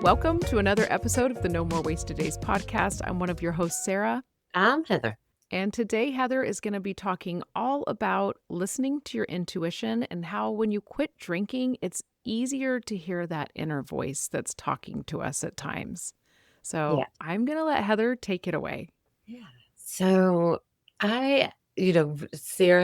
Welcome to another episode of the No More Wasted Days podcast. I'm one of your hosts, Sarah. I'm Heather. And today, Heather is going to be talking all about listening to your intuition and how when you quit drinking, it's easier to hear that inner voice that's talking to us at times. So Yeah. I'm going to let Heather take it away. Yeah. So Sarah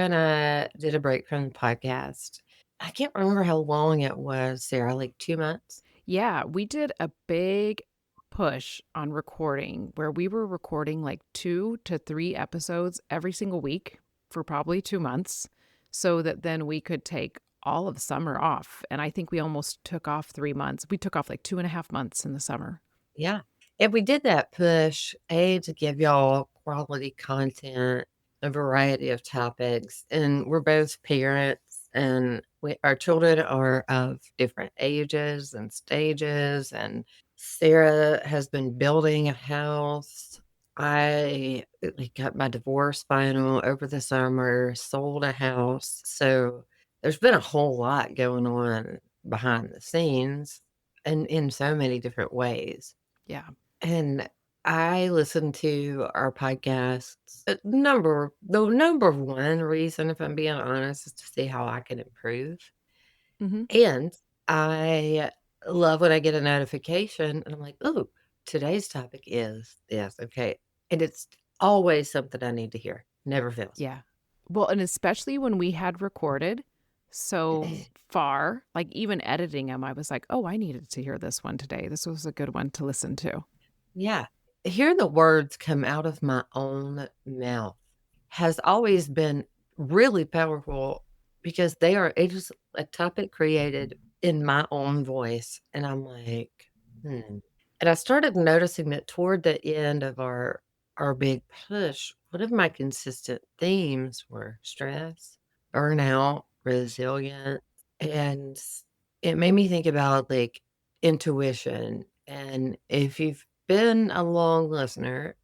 and I did a break from the podcast. I can't remember how long it was, Sarah, like 2 months. Yeah, we did a big push on recording where we were recording like 2 to 3 episodes every single week for probably 2 months so that then we could take all of summer off. And I think we almost took off 3 months. We took off like 2.5 months in the summer. Yeah. And we did that push, to give y'all quality content, a variety of topics. And we're both parents, and our children are of different ages and stages. And Sarah has been building a house. I got my divorce final over the summer, sold a house. So there's been a whole lot going on behind the scenes and in so many different ways. Yeah. And I listen to our podcasts. The number one reason, if I'm being honest, is to see how I can improve. Mm-hmm. And I love when I get a notification and I'm like, oh, today's topic is this. Okay. And it's always something I need to hear. Never fails. Yeah. Well, and especially when we had recorded so far, like even editing them, I was like, oh, I needed to hear this one today. This was a good one to listen to. Yeah. Hearing the words come out of my own mouth has always been really powerful because it is a topic created in my own voice. And I'm like, hmm. And I started noticing that toward the end of our big push, one of my consistent themes were stress, burnout, resilience. And it made me think about like intuition. And if you've been a long listener,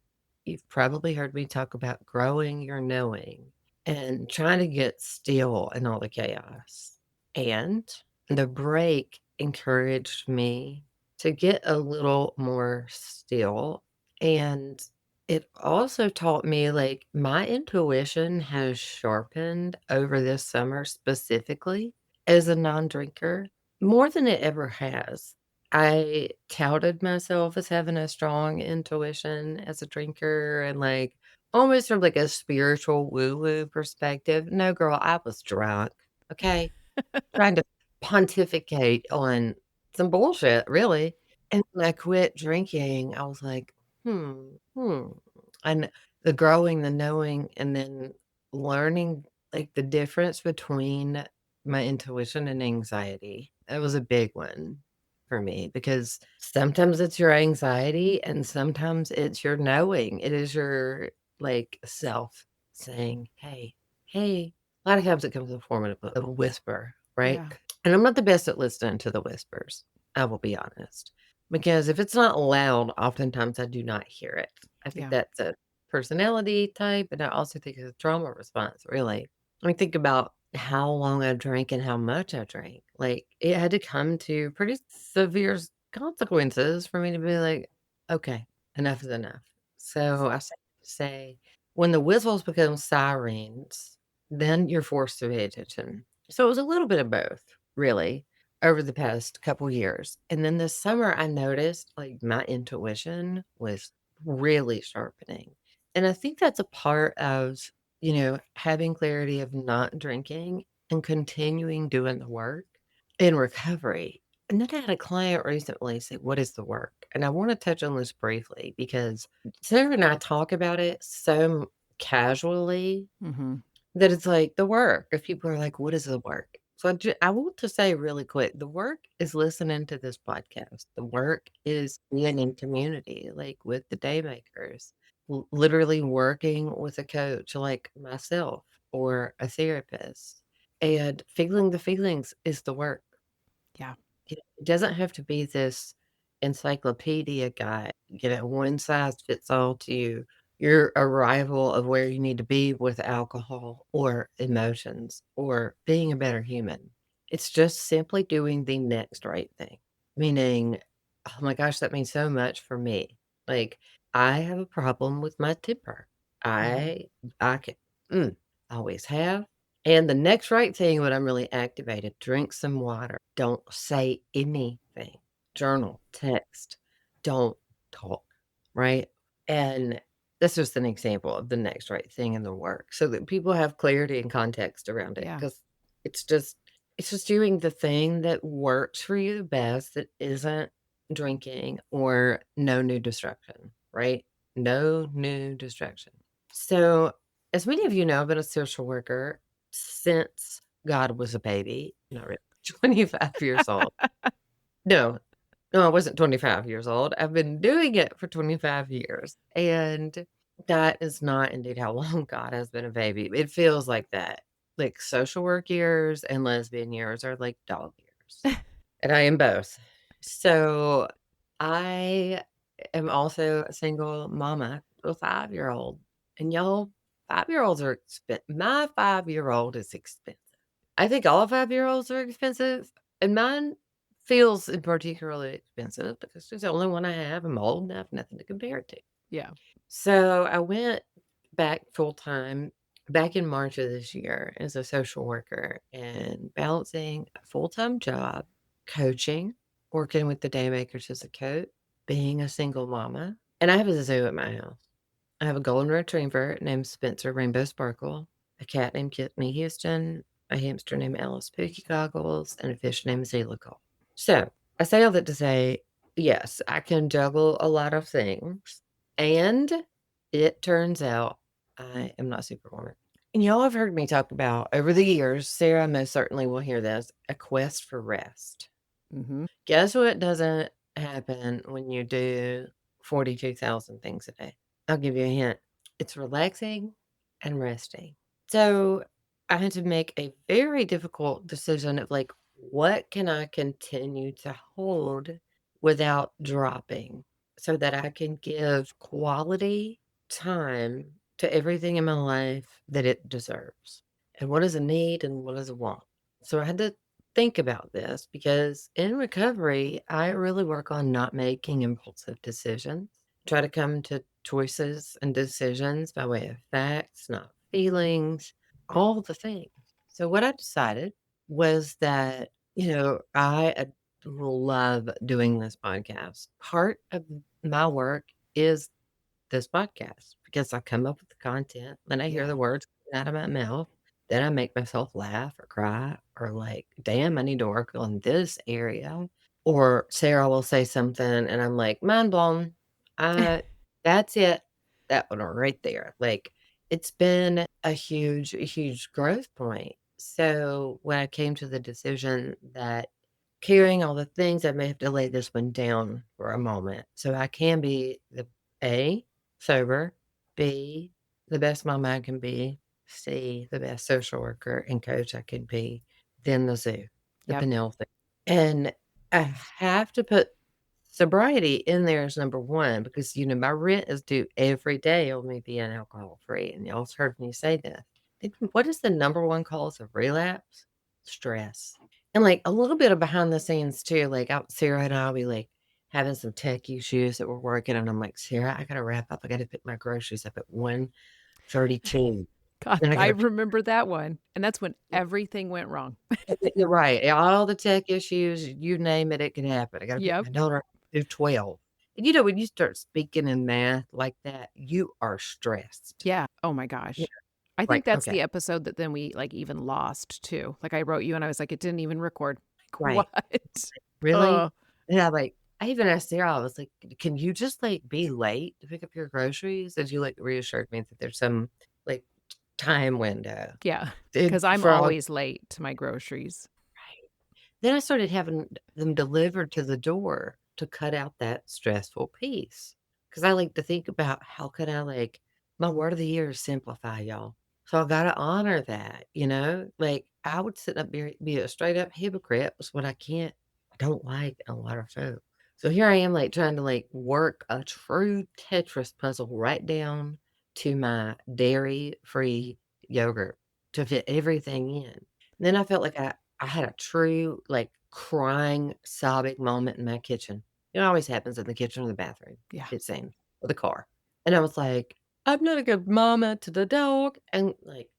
you've probably heard me talk about growing your knowing and trying to get still in all the chaos. And the break encouraged me to get a little more still. And it also taught me like my intuition has sharpened over this summer, specifically as a non drinker, more than it ever has. I touted myself as having a strong intuition as a drinker and like almost from like a spiritual woo-woo perspective. No, girl, I was drunk. Okay. Trying to pontificate on some bullshit, really. And when I quit drinking, I was like, hmm. And the growing, the knowing, and then learning like the difference between my intuition and anxiety. That was a big one for me because sometimes it's your anxiety and sometimes it's your knowing. It is your like self saying, hey. A lot of times it comes in the form of a whisper, right? Yeah. And I'm not the best at listening to the whispers, I will be honest. Because if it's not loud, oftentimes I do not hear it. I think Yeah. that's a personality type, and I also think it's a trauma response, really. I mean, think about how long I drank and how much I drank. Like, it had to come to pretty severe consequences for me to be like, okay, enough is enough. So I say, when the whistles become sirens, then you're forced to pay attention. So it was a little bit of both, really, over the past couple years. And then this summer, I noticed like my intuition was really sharpening. And I think that's a part of, having clarity of not drinking and continuing doing the work in recovery. And then I had a client recently say, what is the work? And I want to touch on this briefly because Sarah and I talk about it so casually Mm-hmm. that it's like the work. If people are like, what is the work? So I want to say really quick, the work is listening to this podcast. The work is being in community, like with the daymakers, literally working with a coach like myself or a therapist. And feeling the feelings is the work. Yeah. It doesn't have to be this encyclopedia guide, one size fits all to your arrival of where you need to be with alcohol or emotions or being a better human. It's just simply doing the next right thing, meaning Oh my gosh, that means so much for me. Like, I have a problem with my temper. Mhm. I I can always have. And the next right thing when I'm really activated, drink some water. Don't say anything. Journal, text, don't talk, right? And this is an example of the next right thing in the work so that people have clarity and context around it. Yeah. Because it's just it's just doing the thing that works for you the best that isn't drinking or no new distraction, right? No new distraction. So, as many of you know, I've been a social worker since God was a baby, not really, 25 years old. No, no, I wasn't 25 years old. I've been doing it for 25 years. And that is not indeed how long God has been a baby. It feels like that. Like social work years and lesbian years are like dog years. And I am both. So I am also a single mama to a 5-year-old. And y'all, 5-year-olds are expensive. My 5-year-old is expensive. I think all 5-year-olds are expensive, and mine feels particularly expensive because she's the only one I have. I'm old enough, nothing to compare it to. Yeah. So I went back full time back in March of this year as a social worker and balancing a full time job, coaching, working with the Daymakers as a coach, being a single mama. And I have a zoo at my house. I have a golden retriever named Spencer Rainbow Sparkle, a cat named Kidney Houston, a hamster named Alice Pookie Goggles, and a fish named Zila Cole. So I say all that to say, yes, I can juggle a lot of things. And it turns out I am not Superwoman. And y'all have heard me talk about over the years, Sarah most certainly will hear this, a quest for rest. Mhm. Guess what doesn't happen when you do 42,000 things a day? I'll give you a hint. It's relaxing and resting. So I had to make a very difficult decision of like, what can I continue to hold without dropping so that I can give quality time to everything in my life that it deserves? And what is a need and what is a want? So I had to think about this because in recovery, I really work on not making impulsive decisions, try to come to choices and decisions by way of facts, not feelings, all the things. So, what I decided was that, I love doing this podcast. Part of my work is this podcast because I come up with the content, then I hear Yeah. the words coming out of my mouth, then I make myself laugh or cry or like, damn, I need to work on this area. Or Sarah will say something and I'm like, mind blown. That's it. That one right there. Like it's been a huge growth point. So when I came to the decision that carrying all the things, I may have to lay this one down for a moment so I can be the A, sober, B, the best mom I can be, C, the best social worker and coach I could be, then the zoo, the Yep. Pinnell thing. And I have to put sobriety in there as number 1 because, my rent is due every day on me being alcohol free. And y'all's heard me say this. What is the number 1 cause of relapse? Stress. And like a little bit of behind the scenes too, like out Sarah and I'll be like having some tech issues that we're working on. I'm like, Sarah, I gotta wrap up. I gotta pick my groceries up at 1:32. God, Then I I gotta pick remember that one, and that's when everything went wrong. you're right. All the tech issues, you name it, it can happen. I gotta pick Yep. my daughter up at 12. And when you start speaking in math like that, you are stressed. Yeah. Oh my Yeah, gosh. I think like, that's okay, the episode that then we, like, even lost too. Like, I wrote you and I was like, "It didn't even record." Like, right. what? Really? Oh, Yeah, like, I even asked Sarah, I was like, "Can you just, like, be late to pick up your groceries?" And she, like, reassured me that there's some, like, time window. yeah, Did because 'cause I'm for all always late to my groceries. right. Then I started having them delivered to the door to cut out that stressful piece. Because I like to think about how could I, like my word of the year is simplify, y'all. So I gotta honor that, you know? Like, I would sit up be a straight up hypocrite was what I don't like a lot of food. So here I am, like, trying to, like, work a true Tetris puzzle right down to my dairy-free yogurt to fit everything in. Then I felt like I had a true, like, crying, sobbing moment in my kitchen. It always happens in the kitchen or the bathroom, Yeah. it seems, or the car. And I was like, "I'm not a good mama to the dog," and, like,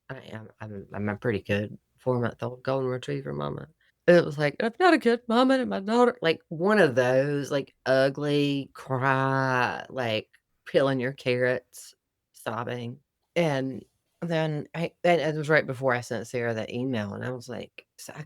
I am. I'm a pretty good 4-month-old golden retriever mama. And it was like, "I'm not a good mama to my daughter," like, one of those, like, ugly cry, like, peeling your carrots, sobbing, and then and it was right before I sent Sarah that email, and I was like, "So I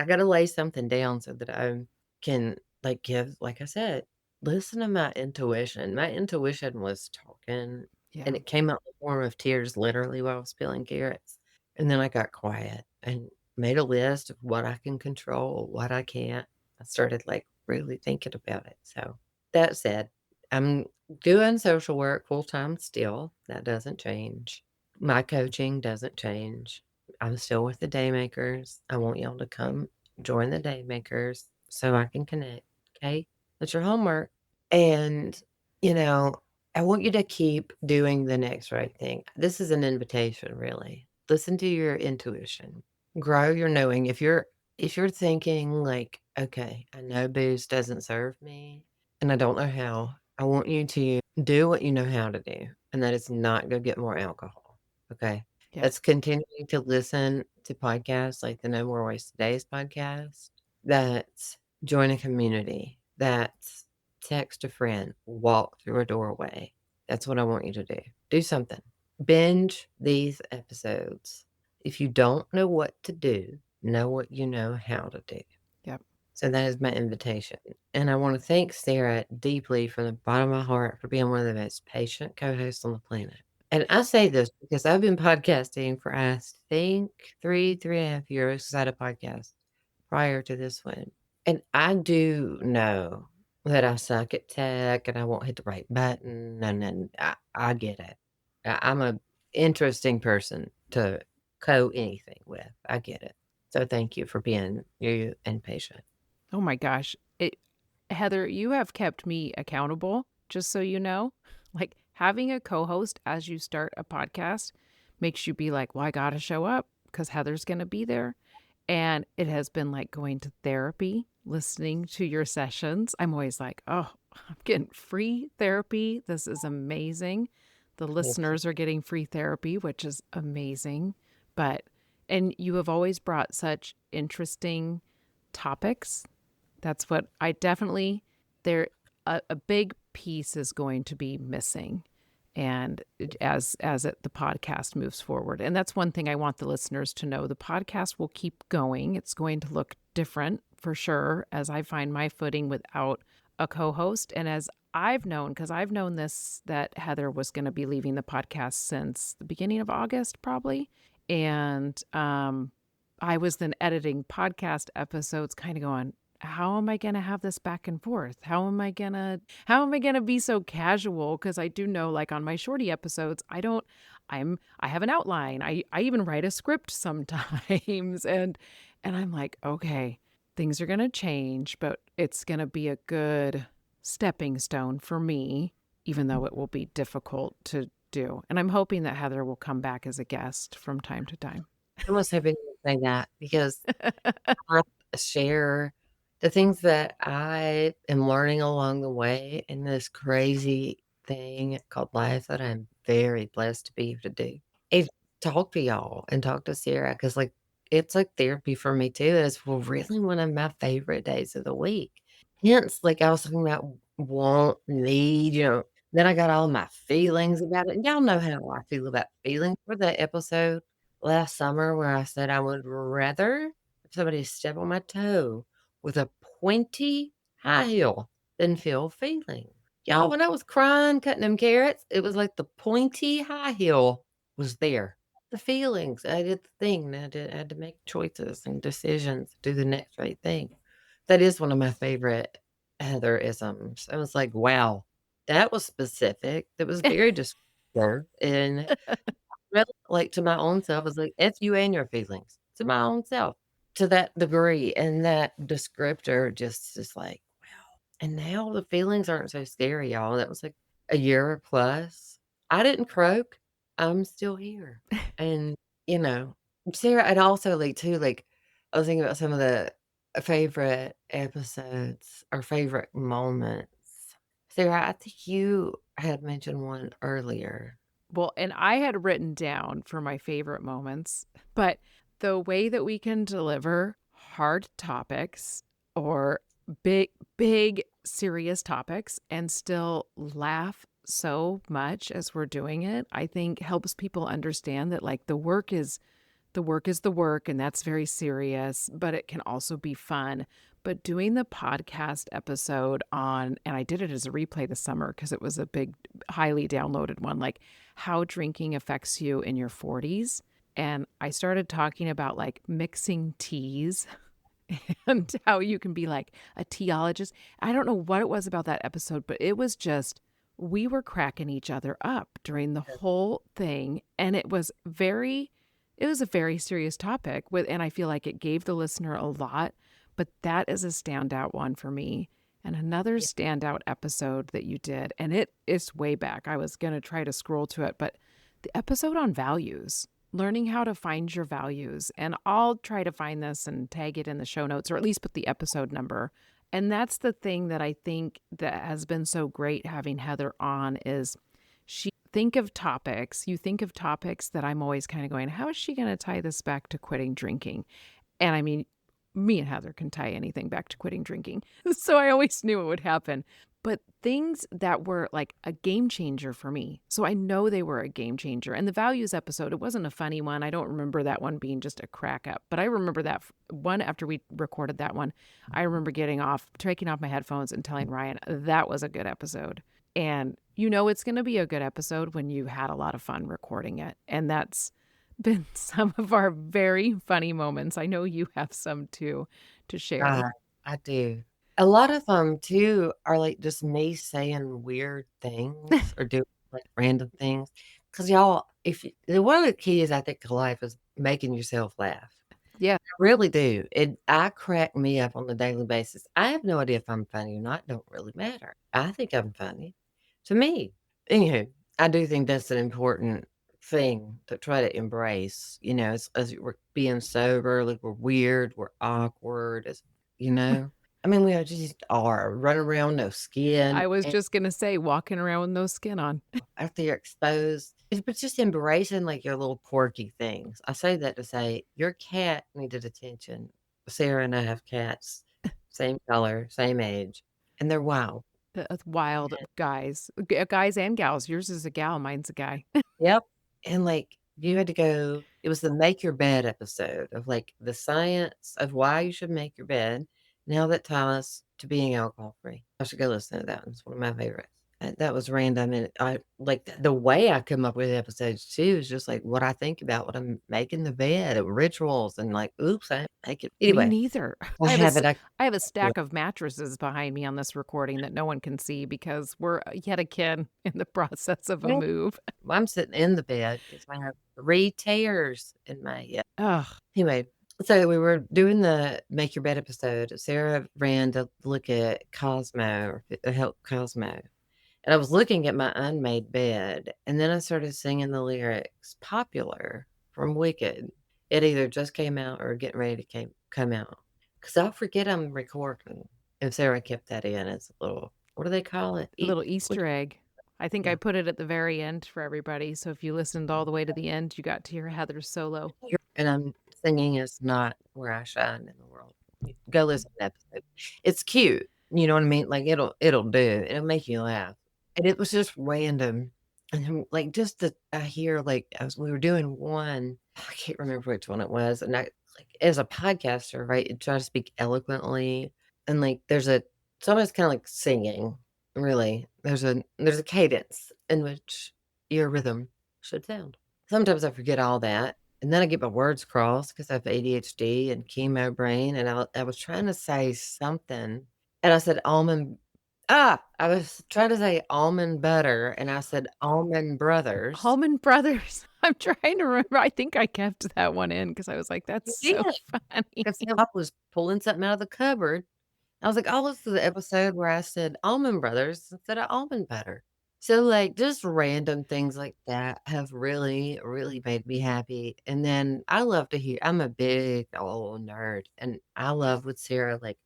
gotta lay something down so that I can, like, give," like I said, listen to my intuition. My intuition was talking, and Yeah. it came out in the form of tears literally while I was peeling carrots, and then I got quiet and made a list of what I can control, what I can't. I started, like, really thinking about it, so, that said, I'm doing social work full time still, that doesn't change. My coaching doesn't change. I'm still with the Daymakers. I want y'all to come join the Daymakers so I can connect, okay? That's your homework, and, you know, I want you to keep doing the next right thing. This is an invitation, really. Listen to your intuition. Grow your knowing. If you're thinking like, "Okay, I know booze doesn't serve me, and I don't know how," I want you to do what you know how to do, and that is not go get more alcohol, okay? Yeah. That's continuing to listen to podcasts like the No More Wasted Days podcast. That's join a community. That's text a friend, walk through a doorway. That's what I want you to do. Do something. Binge these episodes. If you don't know what to do, know what you know how to do. Yep. So that is my invitation. And I want to thank Sarah deeply from the bottom of my heart for being one of the most patient co hosts on the planet. And I say this because I've been podcasting for, I think, 3.5 years 'cause I had a podcast prior to this one. And I do know that I suck at tech and I won't hit the right button. And then I get it. I'm a interesting person to co anything with. I get it. So thank you for being you and patient. Oh my gosh. Heather, you have kept me accountable, just so you know. Like having a co-host as you start a podcast makes you be like, "Well, I got to show up because Heather's going to be there." And it has been like going to therapy, listening to your sessions. I'm always like, "Oh, I'm getting free therapy. This is amazing." The Thank you. listeners are getting free therapy, which is amazing. But and you have always brought such interesting topics. That's what I definitely there a big piece is going to be missing and the podcast moves forward. And that's one thing I want the listeners to know. The podcast will keep going. It's going to look different for sure as I find my footing without a co-host and as I've known cuz I've known this that Heather was going to be leaving the podcast since the beginning of August probably. And I was then editing podcast episodes kind of going, how am I going to have this back and forth? How am I going to be so casual because I do know like on my shorty episodes, I have an outline. I even write a script sometimes and I'm like, okay, things are going to change, but it's going to be a good stepping stone for me even though it will be difficult to do. And I'm hoping that Heather will come back as a guest from time to time. I was hoping you would say that because I share the things that I am learning along the way in this crazy thing called life that I'm very blessed to be able to do. Is talk to y'all and talk to Sarah because, like, it's like therapy for me too. It's really one of my favorite days of the week. Hence, like I was talking about want, need, then I got all my feelings about it. And y'all know how I feel about feelings for the episode last summer where I said I would rather somebody step on my toe with a pointy high heel than feel feeling. Y'all, when I was crying, cutting them carrots, it was like the pointy high heel was there. The feelings. I did the thing. I had to make choices and decisions, do the next right thing. That is one of my favorite Heatherisms. I was like, wow, that was specific. That was very descriptive. And really, like, to my own self, I was like, "F you and your feelings," to my own self, to that degree, and that descriptor just is like, wow, and now the feelings aren't so scary, y'all. That was, like, a year plus. I didn't croak. I'm still here, and, you know, Sarah and also, like, too, like, I was thinking about some of the favorite episodes or favorite moments. Sarah, I think you had mentioned one earlier. Well, and I had written down for my favorite moments, but the way that we can deliver hard topics or big, big, serious topics and still laugh so much as we're doing it, I think helps people understand that like the work is the work, and that's very serious, but it can also be fun. But doing the podcast episode on, and I did it as a replay this summer because it was a big, highly downloaded one, like how drinking affects you in your 40s. And I started talking about like mixing teas and how you can be like a teologist. I don't know what it was about that episode, but it was just, we were cracking each other up during the whole thing. And it was a very serious topic with, and I feel like it gave the listener a lot, but that is a standout one for me. And another Yeah. standout episode that you did, and it is way back. I was going to try to scroll to it, but the episode on values, learning how to find your values. And I'll try to find this and tag it in the show notes or at least put the episode number. And that's the thing that I think that has been so great having Heather on is you think of topics that I'm always kind of going, how is she going to tie this back to quitting drinking? And I mean, me and Heather can tie anything back to quitting drinking. So I always knew it would happen. But things that were like a game changer for me. So I know they were a game changer. And the values episode, it wasn't a funny one. I don't remember that one being just a crack up, but I remember that one after we recorded that one. I remember taking off my headphones and telling Ryan that was a good episode. And you know it's going to be a good episode when you had a lot of fun recording it. And that's been some of our very funny moments. I know you have some too to share. God, I do. A lot of them too are, like, just me saying weird things or doing, like, random things. Cause y'all, if you one of the keys I think to life is making yourself laugh. Yeah. I really do. I crack me up on a daily basis. I have no idea if I'm funny or not, don't really matter. I think I'm funny to me. Anywho, I do think that's an important thing to try to embrace, as we're being sober, like, we're weird, we're awkward, you know? I mean, we just are running around, no skin, I was and just going to say walking around with no skin on. out there exposed. But just embracing, like, your little quirky things. I say that to say, your cat needed attention. Sarah and I have cats, same color, same age, and they're wild. Wild guys, guys and gals. Yours is a gal, mine's a guy. Yep, and, like, you had to go it was the make your bed episode of, like, the science of why you should make your bed, now that ties to being alcohol free. I should go listen to that one, it's one of my favorites. That was random, and I like, the way I come up with episodes too is just, like, what I think about when I'm making the bed, rituals, and, like, "Oops, I make it." Me Anyway, neither. I have it, I I have a stack of mattresses behind me on this recording that no one can see because we're yet again in the process of a well, move. I'm sitting in the bed because I have 3 tears in my, Ugh, anyway, so we were doing the make your bed episode. Sarah ran to look at Cosmo or help Cosmo. And I was looking at my unmade bed, and then I started singing the lyrics Popular from Wicked. It either just came out or getting ready to come out. Because I'll forget I'm recording. And Sarah kept that in as a little, what do they call it? a little What? Easter egg. I think I Yeah. put it at the very end for everybody. So if you listened all the way to the end, you got to hear Heather's solo. And I'm singing is not where I shine in the world. Go listen to that episode. It's cute, you know what I mean? Like, it'll do, it'll make you laugh. And it was just random, and then, like, just that I hear, like, as we were doing one, I can't remember which one it was, and I like, as a podcaster, right, you try to speak eloquently, and, like, it's almost kinda like singing, really. There's a cadence in which your rhythm should sound. Sometimes I forget all that, and then I get my words crossed because I have ADHD and chemo brain, and I was trying to say something, and I said I was trying to say almond butter, and I said almond brothers. Allman Brothers. I'm trying to remember. I think I kept that one in because I was like, that's You so did, funny. 'cause I was pulling something out of the cupboard. I was like, "I'll listen to the episode where I said almond brothers instead of almond butter." So, like, just random things like that have really, really made me happy, and then I love to hear I'm a big old nerd, and I love what Sarah, like,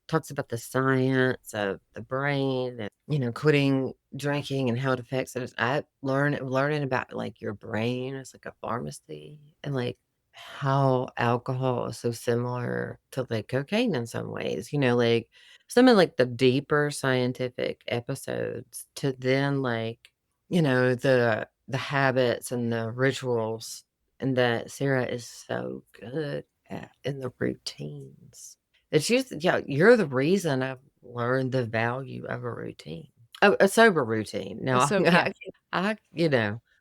talks about the science of the brain and, quitting drinking and how it affects us. Learning about, like, your brain as, like, a pharmacy and, like, how alcohol is so similar to, like, cocaine in some ways, like, some of, like, the deeper scientific episodes to then, like, the habits and the rituals and that Sarah is so good at in the routines. It's just yeah, you're the reason I've learned the value of a routine. Oh, a sober routine. Now, So yeah, I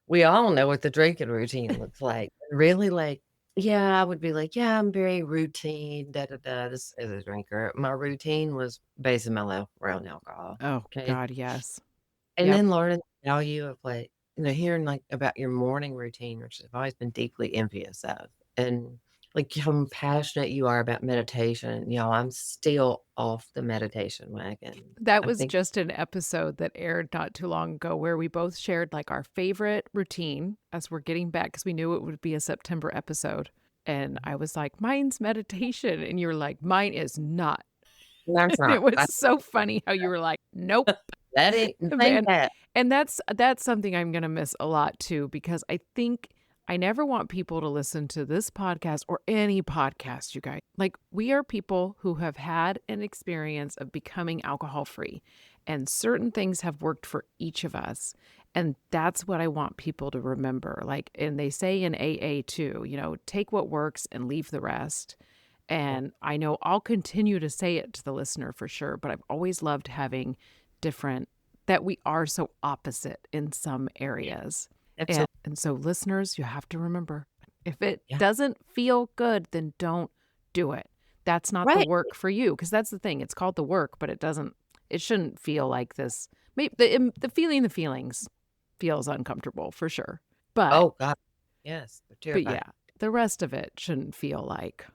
we all know what the drinking routine looks like. Really, like, yeah, I would be like, "Yeah, I'm very routine, da da da." This as a drinker, my routine was basing my life around alcohol. oh Okay, God, yes. and Yep. then learning the value of, like, hearing, like, about your morning routine, which I've always been deeply envious of, and, like, how passionate you are about meditation. I'm still off the meditation wagon. That I was think just an episode that aired not too long ago where we both shared like our favorite routine as we're getting back because we knew it would be a September episode. And I was like, mine's meditation. And you were like, mine is not. that's It not was so funny how you were like, "Nope." that ain't Man, that. and that's something I'm gonna miss a lot too, because I think I never want people to listen to this podcast or any podcast, you guys. Like, we are people who have had an experience of becoming alcohol free, and certain things have worked for each of us. And that's what I want people to remember. Like, and they say in AA too, take what works and leave the rest. And I know I'll continue to say it to the listener for sure, but I've always loved having different that we are so opposite in some areas. Absolutely. And so listeners, you have to remember, if it Yeah. doesn't feel good, then don't do it. That's not the Right. work for you, because that's the thing. It's called the work, but it shouldn't feel like this. Maybe the feelings feels uncomfortable for sure. But Oh god. Yes, they're but terrifying. yeah, the rest of it shouldn't feel like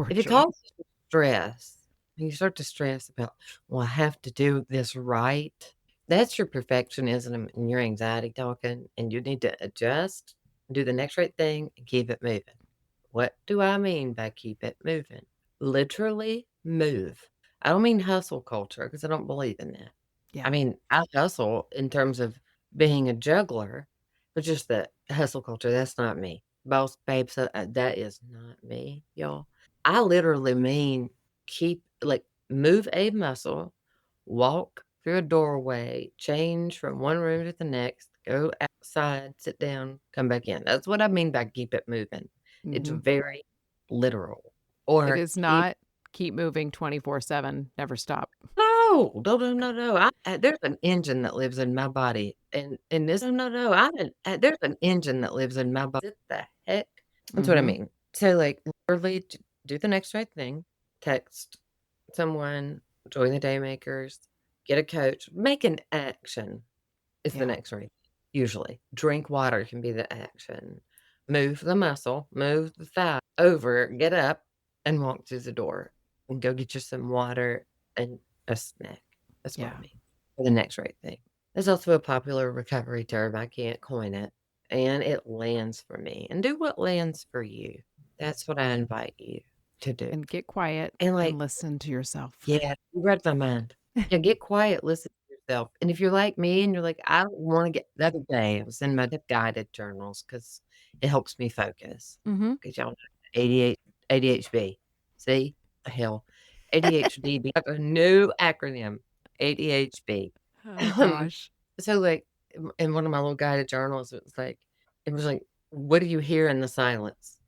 If it torture. causes you stress, and you start to stress about, "Well, I have to do this right," that's your perfectionism and your anxiety talking, and you need to adjust, do the next right thing, and keep it moving. What do I mean by keep it moving? Literally move. I don't mean hustle culture because I don't believe in that. I Yeah. mean, I hustle in terms of being a juggler, but just the hustle culture, that's not me. Boss babes, that is not me, y'all. I literally mean move a muscle, walk through a doorway, change from one room to the next, go outside, sit down, come back in. That's what I mean by keep it moving. It's Mhm. very literal. It Or is keep not keep moving 24/7, never stop. no, no, no, no, no. There's an engine that lives in my body, and this no, no, no. There's an engine that lives in my body. What the heck? That's what I Mhm. mean. So, like, literally, do the next right thing. Text someone, join the Daymakers, get a coach, make an action. Is the Yeah. next right. Usually, drink water can be the action. Move the muscle, move the thigh over, get up, and walk through the door, and go get you some water and a snack. That's what I Yeah. mean, for the next right thing. There's also a popular recovery term, I can't coin it, and it lands for me, and do what lands for you. That's what I invite you to do, And get quiet and, and like listen to yourself. yeah, you read my mind. Yeah, get quiet, listen to yourself, and if you're like me and you're like, "I wanna get" the other day, I was in my guided journals because it helps me focus. Mhm. 'Cause y'all know ADHD. See? The hell. ADHD, like a new acronym, ADHD. Oh gosh. So, like, in one of my little guided journals, it was like, "What do you hear in the silence?"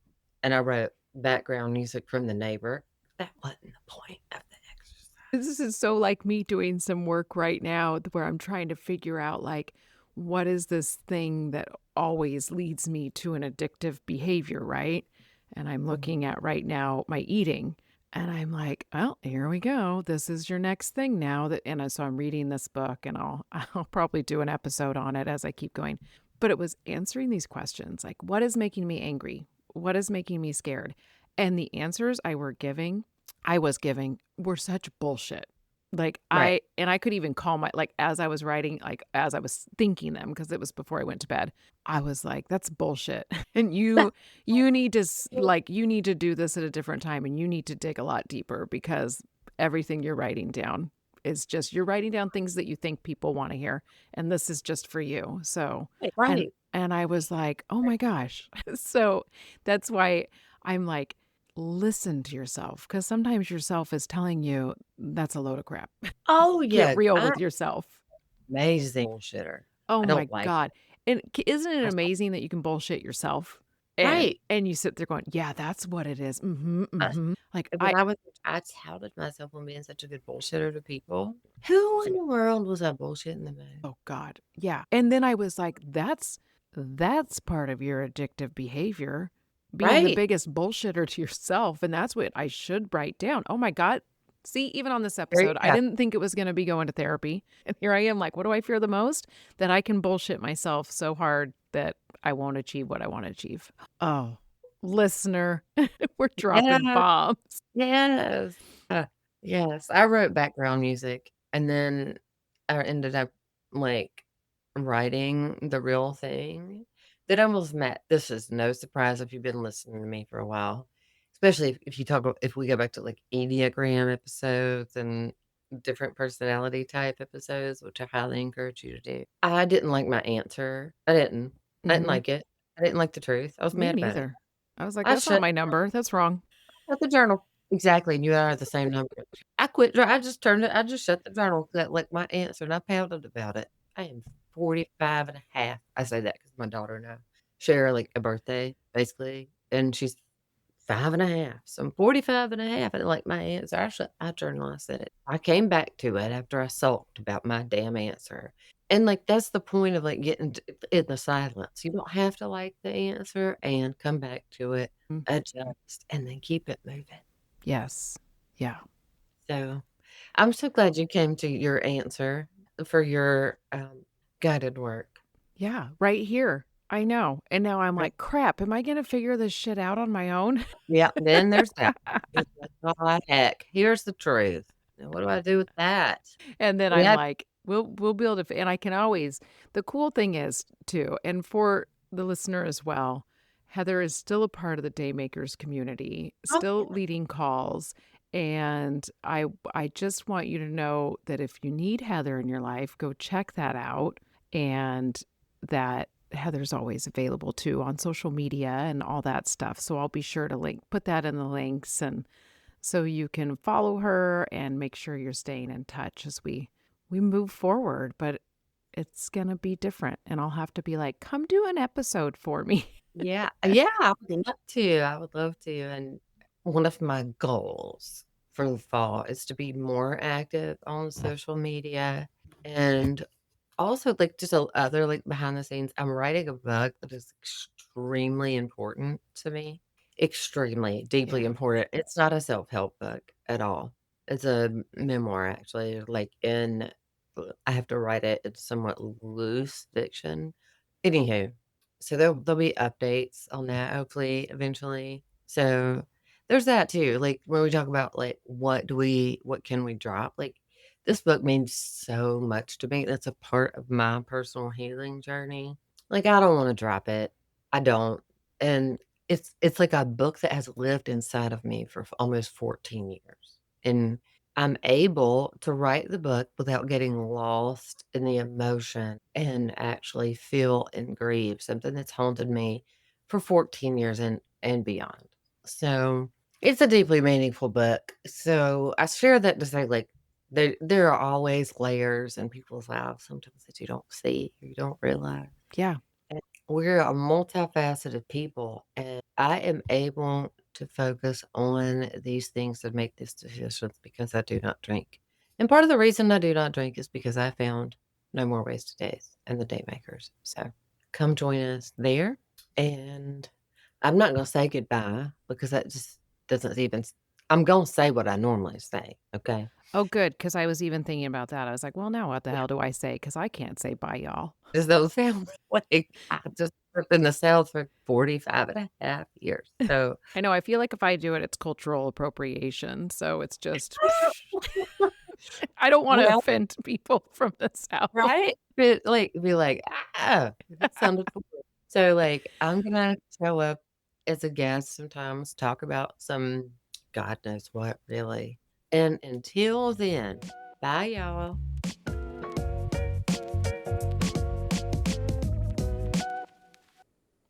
And I wrote, "Background music from the neighbor." That wasn't the point of the exercise. This is so like me doing some work right now where I'm trying to figure out like what is this thing that always leads me to an addictive behavior, right? And I'm Mhm. looking at right now my eating and I'm like, well, here we go. This is your next thing now that so I'm reading this book and I'll probably do an episode on it as I keep going. But it was answering these questions like what is making me angry? What is making me scared? And the answers I was giving were such bullshit. Like, Right. I could even call like, as I was writing, like, as I was thinking them, because it was before I went to bed, I was like, "That's bullshit, and you need to like, you need to do this at a different time, and you need to dig a lot deeper because everything you're writing down is just you're writing down things that you think people wanna hear, and this is just for you." So, Right, and right. I was like, "Oh my gosh." So, that's why I'm like, listen to yourself, because sometimes yourself is telling you that's a load of crap. Oh, Get yeah. real I'm with yourself. amazing bullshitter. Oh I my don't like it. god. And isn't it I don't amazing that you can bullshit yourself? right. And you sit there going, "Yeah, that's what it is. Mhm, I mhm." Like, when I touted myself on being such a good bullshitter to people. Who in the world was I bullshitting the most? oh god, yeah. And then I was like, that's part of your addictive behavior, being the Right. biggest bullshitter to yourself, and that's what I should write down. Oh my god. See, even on this There you episode, I go. didn't think it was gonna be going to therapy, and here I am like, what do I fear the most? That I can bullshit myself so hard that I won't achieve what I wanna achieve. Oh, listener, we're dropping Yes, bombs. yes. Uh, yes, I wrote background music, and then I ended up, like, writing the real thing that almost met this is no surprise if you've been listening to me for a while, especially if you talk if we go back to, like, Enneagram episodes and different personality type episodes, which I highly encourage you to do. I didn't like my answer. I didn't. I didn't Mhm. like it. I didn't like the truth. I was Me mad about it. neither. I was like, I "That's not shut my number. That's wrong." shut the journal. Exactly, and you and I are the same number. I just turned it I just shut the journal, that like, my answer, and I pouted about it. I am 45 and a half. I say that because my daughter and I share, like, a birthday, basically, and she's 5 and a half. So I'm 45 and a half, and, like, my answer, I journalized it. I came back to it after I sulked about my damn answer, and, like, that's the point of, like, getting t in the silence. You don't have to like the answer and come back to it, Mm, adjust, and then keep it moving. yes. Yeah. So, I'm so glad you came to your answer for your, guided work. Yeah, right here. I know. And now I'm Right. like, "Crap, am I gonna figure this shit out on my own?" Yeah, then there's that. It's like, "Oh, heck, here's the truth. Now what do I do with that?" And then We I'm had like, "We'll be able to f," and I can always the cool thing is too, and for the listener as well, Heather is still a part of the Daymakers community, oh, still yeah. leading calls, and I just want you to know that if you need Heather in your life, go check that out, and that Heather's always available too on social media and all that stuff, so I'll be sure to put that in the links and so you can follow her and make sure you're staying in touch as we move forward, but it's going to be different and I'll have to be like, "Come do an episode for me." Yeah, yeah, I would love to, I would love to, and one of my goals for the fall is to be more active on social media and also, like, just a other, like, behind the scenes, I'm writing a book that is extremely important to me, extremely, deeply Yeah. important. It's not a self-help book at all. It's a memoir, actually, like, I have to write it, it's somewhat loose fiction. Anywho, so there'll be updates on that, hopefully, eventually. So, there's that too, like, when we talk about, like, what can we drop, like, this book means so much to me. That's a part of my personal healing journey. Like, I don't wanna drop it. I don't. And it's like a book that has lived inside of me for almost 14 years. And I'm able to write the book without getting lost in the emotion and actually feel and grieve something that's haunted me for 14 years and beyond. So, it's a deeply meaningful book. So, I share that to say, like, there are always layers in people's lives sometimes that you don't see or you don't realize. Yeah. And we're a multifaceted people, and I am able to focus on these things that make these decisions because I do not drink. And part of the reason I do not drink is because I found No More Wasted Days and the Daymakers. So come join us there. And I'm not going to say goodbye because that just doesn't even, I'm going to say what I normally say. Okay. Oh, good, because I was even thinking about that. I was like, "Well, now what the hell do I say? Because I can't say bye, y'all." As those sound like I just worked in the South for 45 and a half years. So I know, I feel like if I do it, it's cultural appropriation, so it's just I don't wanna Well, offend people from the South. right? But, like, be like, "Ah, that sounded cool." So, like, I'm gonna show up as a guest sometimes, talk about some God knows what, really. And until then, bye, y'all.